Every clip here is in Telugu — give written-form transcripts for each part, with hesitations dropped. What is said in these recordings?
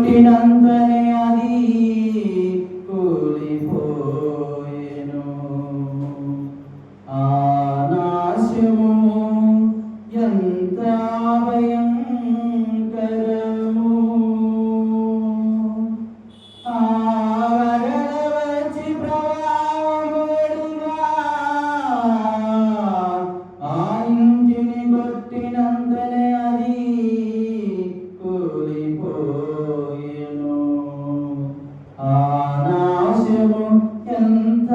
కొట్టినంతనే అది కూలిపోయెను. ఆ నాశము ఎంత భయంకరము. ఆ వరద వచ్చి ప్రవాహముడిగా ఆ ఇంటిని కొట్టినంతనే అది కూలిపోయెను. ఆ నాశము ఎంత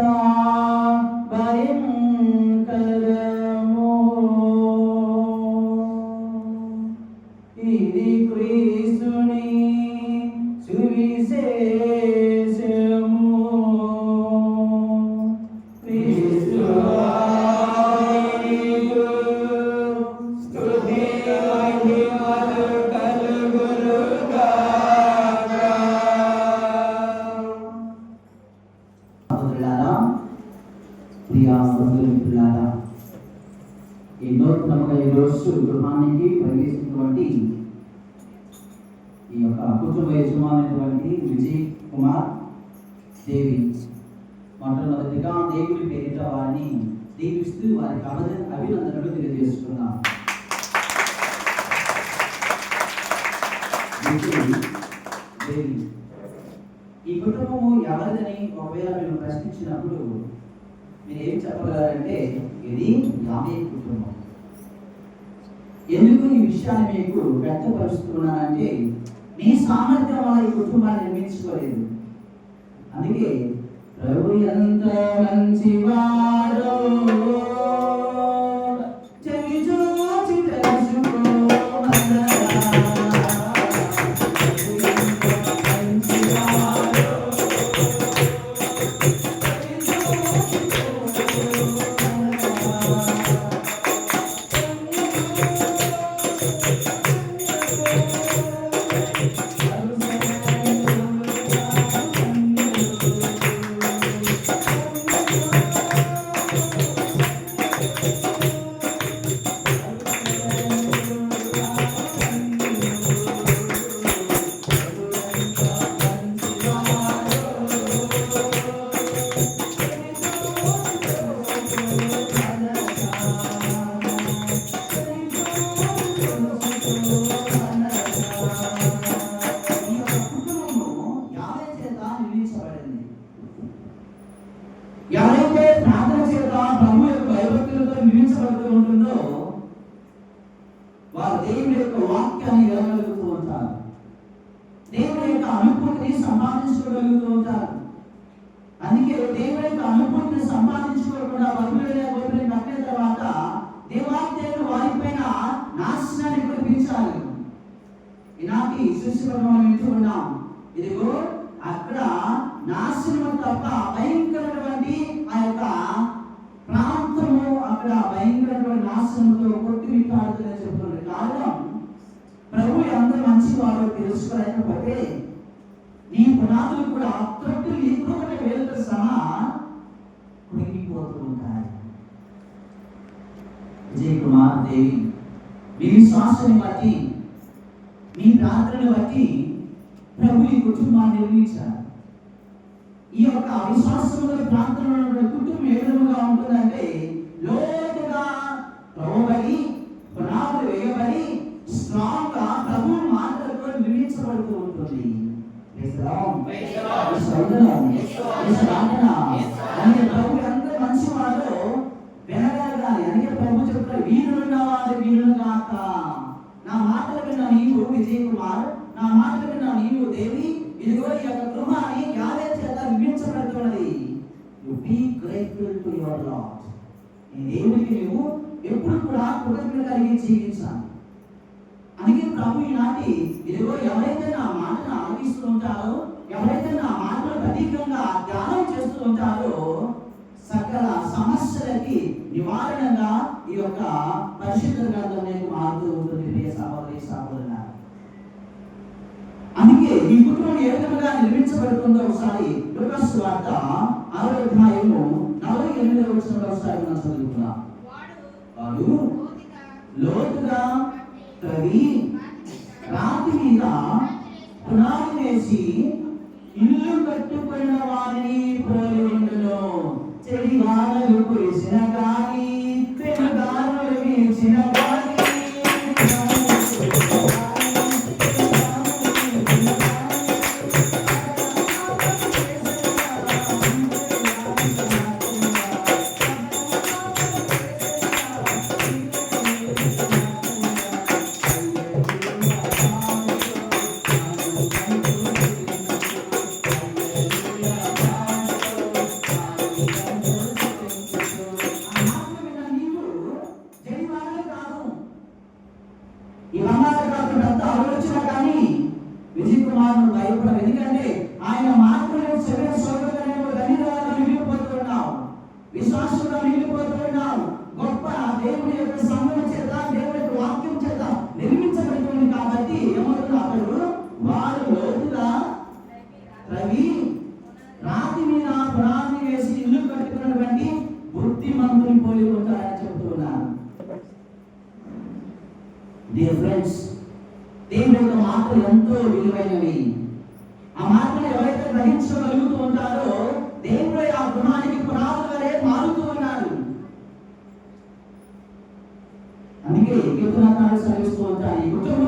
భయంకరము. ఇది క్రీస్తుని సువిశేషము. క్రీస్తువా నీకు స్తుతి మహిమలు కలుగునుగాక. సోదరులారా, ప్రియా సోదరులారా, ఈ నూతనముగా ఈరోజు గృహానికి ప్రవేశించినటువంటి ఈ యొక్క కుటుంబ యజమానైనటువంటి విజయ్ కుమార్ దేవి మొట్టమొదటిగా దేవుడి పేరిట వారిని దీవిస్తూ వారికి అభినందనలు తెలియజేస్తున్నాం. ఈ కుటుంబము ఎవరిదని ఒకవేళ మేము ప్రశ్నించినప్పుడు మీరు ఏం చెప్పగలరంటే ఇది నాదే కుటుంబం. ఎందుకు ఈ విషయాన్ని మీకు వ్యక్తపరుస్తున్నానంటే నీ సామర్థ్యం వల్ల ఈ కుటుంబాన్ని నిర్మించుకోలేదు. అందుకే ప్రభు ఎంత మంచివాడో చెవి చూచి తెలుసుకో. ఎవరైతే ప్రార్థన చేత ప్రభు యొక్క భయభక్తులతో నిర్మించబడుతూ ఉంటుందో వారు దేవుని యొక్క వాక్యాన్ని వినగలుగుతూ ఉంటారు. దేవుని యొక్క అనుభూతిని సంపాదించుకోగలుగుతూ ఉంటారు. అందుకే దేవుని యొక్క అనుభూతిని సంపాదించుకోకుండా బైబిల్ కట్టిన తర్వాత దేవాదేవుడు వారిపైన నాశనాన్ని కురిపించాలి. ఈనాటి శిష్యులను మనం వింటున్నాం. ఇదిగో అక్కడ నాశనం తప్ప భయంకరమైనటువంటి ఆ యొక్క ప్రాంతము అక్కడ భయంకరమైన నాశనంతో కొట్టిమిట్టాడుతుందని చెప్తున్నారు. కారణం ప్రభు ఎంత మంచివాడో తెలుసుకోలేకపోతే నీ పునాదులు కూడా అత్రొట్టు ఇంకొకటి వేలతో సహా కురిగిపోతూ ఉంటాయి. విజయ్ కుమార్ దేవి మీ విశ్వాసాన్ని బట్టి మీ ప్రార్థనను బట్టి ప్రభు ఈ కుటుంబాన్ని నిర్మించారు. ఈ యొక్క విశ్వాసంలో ప్రాంతంలో కుటుంబం ఏ విధంగా ఉంటుందంటే లోతుగా త్రవ్వబడి పునాదులు వేయబడి స్ట్రాంగ్ గా ప్రభు మాటలతో నిర్మించబడుతూ ఉంటుంది. ప్రభు ఎంత మంచివాడో వినగలగాలి. అందుకే ప్రభు చెప్తారు, వీరులున్నవాడు వీరులు కాక. నా మాటలు విన్న నీవు విజయ్ కుమార్, నా మాటలు విన్న నీవు దేవి, ఇదిగో ఈ యొక్క గృహాన్ని యావే చేత నిర్మించబడుతున్నది. You be grateful to your Lord. ఈ దేవునికి నువ్వు ఎప్పుడు కూడా కృతజ్ఞత కలిగి జీవించాలి. అందుకే ప్రభు ఈనాటి ఇదిగో ఎవరైతే నా మాటను ఆలకిస్తూ ఉంటారో, ఎవరైతే నా మాటలు అధికంగా ధ్యానం చేస్తూ ఉంటారో సకల సమస్యలకి నివారణగా ఈ యొక్క పరిశుద్ధ గ్రంథం అనేది మారుతూ ఉంటుంది. ప్రియ సహోదరి సహోదరులారా, అందుకే ఈ కుటుంబం ఏ విధంగా నిర్మించబడుతుందో ఒకసారి లూకాసు సువార్త 6వ అధ్యాయము 48వ వచనంలో ఒకసారి మనం చదువుకుందాం. వాడు లోతుగా తవ్వి రాతి మీద పునాది వేసి ఇల్లు కట్టుకున్న వారిని పోలి ఉండును. చెడి వానలు కురిసిన గాని, పెనుగాలులు వీచిన గాని, ఈ ప్రమాదకరమంతా ఆలోచన కానీ విజయ్ కుమార్ భయపడవు. ఎందుకంటే ఆయన మాటలు శరీర సౌకర్యాన్ని ధన్యవాదాలు మిగిలిపోతున్నావు, విశ్వాసంగా మిగిలిపోతున్నావు. గొప్ప దేవుని యొక్క సంఘం చేత, దేవుని యొక్క వాక్యం చేత నిర్మించబడుతుంది. కాబట్టి ఏమవుతుంది, అతడు వారు లోతుగా రవి రాతి మీద పునాది వేసి ఇల్లు కట్టుకున్నటువంటి బుద్ధిమంతుని పోలి ఉంటారని చెబుతున్నాను. డియర్ ఫ్రెండ్స్, దేవుని యొక్క మాటలు ఎంతో విలువైనవి. ఆ మాటలు ఎవరైతే గ్రహించగలుగుతూ ఉంటారో దేవుడు ఆ గుణానికి పునాదులనే మారుతూ ఉన్నాడు. అందుకే కీర్తనకారుడు సెలవిస్తూ ఉంటారు, ఈ కుటుంబ